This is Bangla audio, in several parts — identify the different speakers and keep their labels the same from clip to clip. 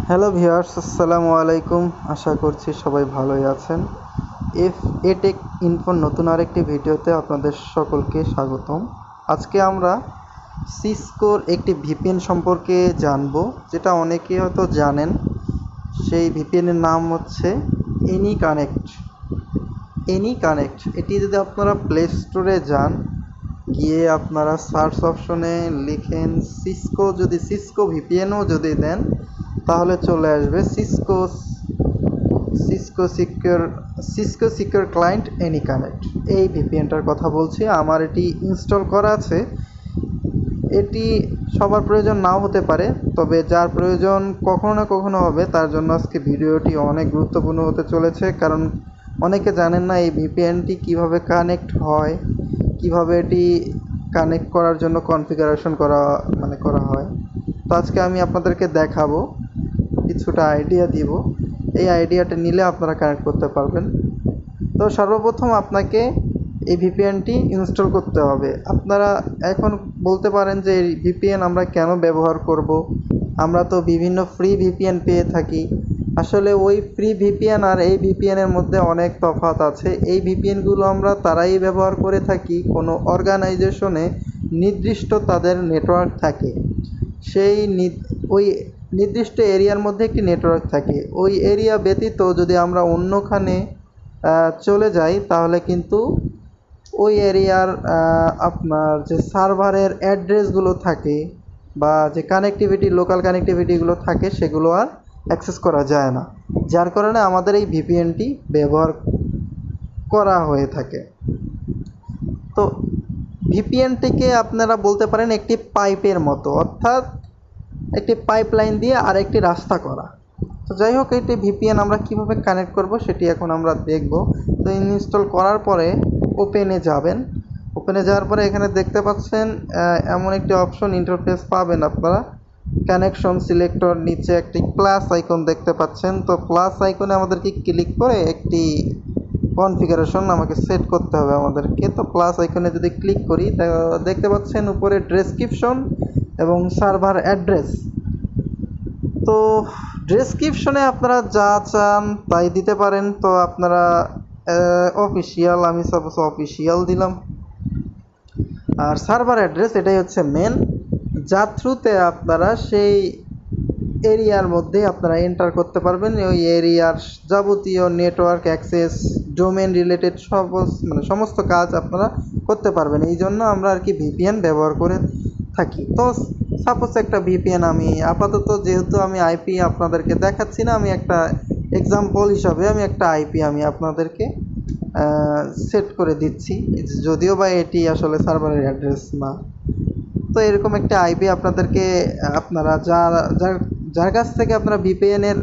Speaker 1: হ্যালো ভিউয়ার্স, আসসালামু আলাইকুম। আশা করছি সবাই ভালোই আছেন। এটেক ইনফোর নতুন আরেকটি ভিডিওতে আপনাদের সকলকে স্বাগতম। আজকে আমরা সিসকোর একটি ভিপিএন সম্পর্কে জানব, যেটা অনেকেই হয়তো জানেন। সেই ভিপিএনের নাম হচ্ছে এনি কানেক্ট। এটি যদি আপনারা প্লে স্টোরে যান, গিয়ে আপনারা সার্চ অপশনে লিখেন সিসকো, যদি সিসকো ভিপিএনও যদি দেন তাহলে চলে আসবে Cisco secure client any connect. এই ভিপিএনটার কথা বলছি। আমার এটি ইনস্টল করা আছে। এটি সবার প্রয়োজন নাও হতে পারে, তবে যার প্রয়োজন কখনো না কখনো হবে, তার জন্য আজকে ভিডিওটি অনেক গুরুত্বপূর্ণ হতে চলেছে। কারণ অনেকে জানেন না এই ভিপিএনটি কিভাবে কানেক্ট হয়, কিভাবে এটি কানেক্ট করার জন্য কনফিগারেশন করা হয়। তো আজকে আমি আপনাদেরকে দেখাবো, কিছুটা আইডিয়া দিব। এই আইডিয়াটা নিলে আপনারা কানেক্ট করতে পারবেন। তো সর্বপ্রথম আপনাকে এই ভিপিএনটি ইনস্টল করতে হবে। আপনারা এখন বলতে পারেন যে এই ভিপিএন আমরা কেন ব্যবহার করব, আমরা তো বিভিন্ন ফ্রি ভিপিএন পেয়ে থাকি। আসলে ওই ফ্রি ভিপিএন আর এই ভিপিএনের মধ্যে অনেক তফাৎ আছে। এই ভিপিএনগুলো আমরা তারাই ব্যবহার করে থাকি কোনো অর্গানাইজেশনে নির্দিষ্ট তাদের নেটওয়ার্ক থাকে। ওই নির্দিষ্ট এরিয়ার মধ্যে একটি নেটওয়ার্ক থাকে। ওই এরিয়া ব্যতীত যদি আমরা অন্যখানে চলে যাই, তাহলে কিন্তু ওই এরিয়ার আপনার যে সার্ভারের অ্যাড্রেসগুলো থাকে বা যে লোকাল কানেক্টিভিটিগুলো থাকে, সেগুলো আর অ্যাক্সেস করা যায় না। যার কারণে আমাদের এই ভিপিএনটি ব্যবহার করা হয়ে থাকে। তো ভিপিএনটিকে আপনারা বলতে পারেন একটি পাইপের মতো, অর্থাৎ একটি পাইপলাইন দিয়ে আরেকটি রাস্তা করা। তো যাই হোক, এটি ভিপিএন আমরা কিভাবে কানেক্ট করব সেটি এখন আমরা দেখব। তো ইনস্টল করার পরে ওপেনে যাবেন। ওপেনে যাওয়ার পরে এখানে দেখতে পাচ্ছেন এমন একটি অপশন ইন্টারফেস পাবেন আপনারা। কানেকশন সিলেক্টর নিচে একটি প্লাস আইকন দেখতে পাচ্ছেন। তো প্লাস আইকনে আমাদেরকে ক্লিক করে একটি কনফিগারেশন আমাকে সেট করতে হবে আমাদেরকে। তো প্লাস আইকনে যদি ক্লিক করি, দেখতে পাচ্ছেন উপরে ডেসক্রিপশন এবং সার্ভার অ্যাড্রেস। তো ডেসক্রিপশনে আপনারা যা চান তাই দিতে পারেন। তো আপনারা অফিসিয়াল, আমি সাপোজ অফিসিয়াল দিলাম। আর সার্ভার অ্যাড্রেস এটাই হচ্ছে মেন, যার থ্রুতে আপনারা সেই এরিয়ার মধ্যে আপনারা এন্টার করতে পারবেন। ওই এরিয়ার যাবতীয় নেটওয়ার্ক অ্যাক্সেস, ডোমেন রিলেটেড সমস্ত কাজ আপনারা করতে পারবেন। এই জন্য আমরা আর কি ভিপিএন ব্যবহার করে থাকি। তো সাপোজ একটা ভিপিএন, আমি আপাতত যেহেতু আমি আইপি আপনাদেরকে দেখাচ্ছি না, আমি একটা এক্সাম্পল হিসাবে আমি একটা আইপি আমি আপনাদেরকে সেট করে দিচ্ছি, যদিও বা এটি আসলে সার্ভারের অ্যাড্রেস না। তো এরকম একটা আইপি আপনাদেরকে আপনারা যার কাছ থেকে আপনারা ভিপিএনের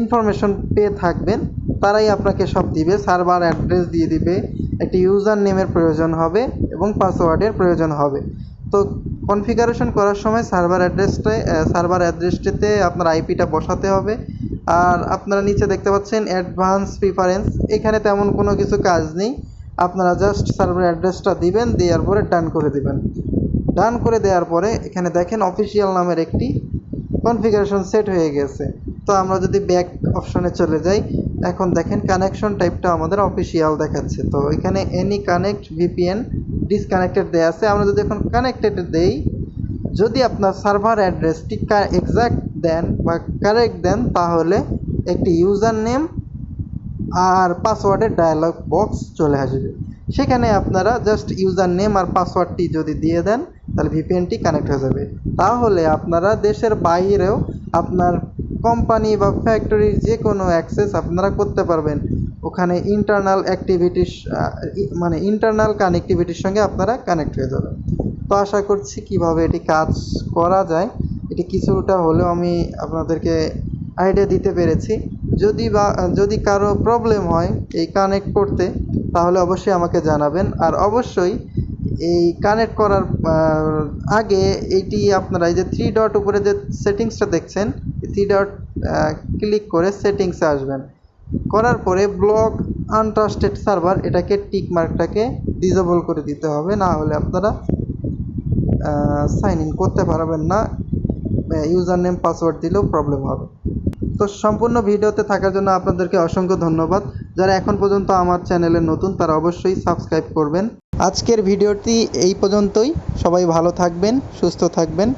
Speaker 1: ইনফরমেশন পেয়ে থাকবেন, তারাই আপনাকে সব দিবে। সার্ভার অ্যাড্রেস দিয়ে দিবে, একটি ইউজার নেমের প্রয়োজন হবে এবং পাসওয়ার্ডের প্রয়োজন হবে। তো কনফিগারেশন করার সময় সার্ভার অ্যাড্রেসটিতে আপনার আইপিটা বসাতে হবে। আর আপনারা নিচে দেখতে পাচ্ছেন অ্যাডভান্স প্রিফারেন্স, এখানে তেমন কোনো কিছু কাজ নেই। আপনারা জাস্ট সার্ভার অ্যাড্রেসটা দিবেন, দেওয়ার পরে ডান করে দিবেন। ডান করে দেওয়ার পরে এখানে দেখেন অফিসিয়াল নামের একটি কনফিগারেশন সেট হয়ে গেছে। তো আমরা যদি ব্যাক অপশনে চলে যাই, এখন দেখেন কানেকশন টাইপটা আমাদের অফিসিয়াল দেখাচ্ছে। তো এখানে এনি কানেক্ট ভিপিএন ডিসকানেক্টেড দেওয়া আছে। আমরা যদি এখন কানেক্টেড দেই, যদি আপনার সার্ভার অ্যাড্রেসটি এক্সাক্ট দেন বা কারেক্ট দেন, তাহলে একটি ইউজার নেম আর পাসওয়ার্ডের ডায়ালগ বক্স চলে আসবে। সেখানে আপনারা জাস্ট ইউজার নেম আর পাসওয়ার্ডটি যদি দিয়ে দেন, তাহলে ভিপিএনটি কানেক্ট হয়ে যাবে। তাহলে আপনারা দেশের বাইরেও আপনার কোম্পানি বা ফ্যাক্টরির যে কোনো অ্যাক্সেস আপনারা করতে পারবেন। ওখানে ইন্টারনাল কানেক্টিভিটির সঙ্গে আপনারা কানেক্ট হয়ে যাবেন। তো আশা করছি কিভাবে এটি কাজ করা যায়, এটি কিছুটা হলেও আমি আপনাদেরকে আইডিয়া দিতে পেরেছি। যদি কারো প্রবলেম হয় এই কানেক্ট করতে, তাহলে অবশ্যই আমাকে জানাবেন। আর অবশ্যই এই কানেক্ট করার আগে এইটি আপনারা এই যে 3 ডট উপরে যে সেটিংসটা দেখছেন, 3 ডট ক্লিক করে সেটিংসে আসবেন। করার পরে ব্লক আনট্রাস্টেড সার্ভার, এটাকে টিক মার্কটাকে ডিসেবল করে দিতে হবে, না হলে আপনারা সাইন ইন করতে পারবেন না ইউজার নেম পাসওয়ার্ড দিলেও প্রবলেম হবে। তো সম্পূর্ণ ভিডিওতে থাকার জন্য আপনাদেরকে অসংখ্য ধন্যবাদ। যারা এখন পর্যন্ত আমার চ্যানেলে নতুন তারা অবশ্যই সাবস্ক্রাইব করবেন। আজকের ভিডিওটি এই পর্যন্তই। সবাই ভালো থাকবেন, সুস্থ থাকবেন।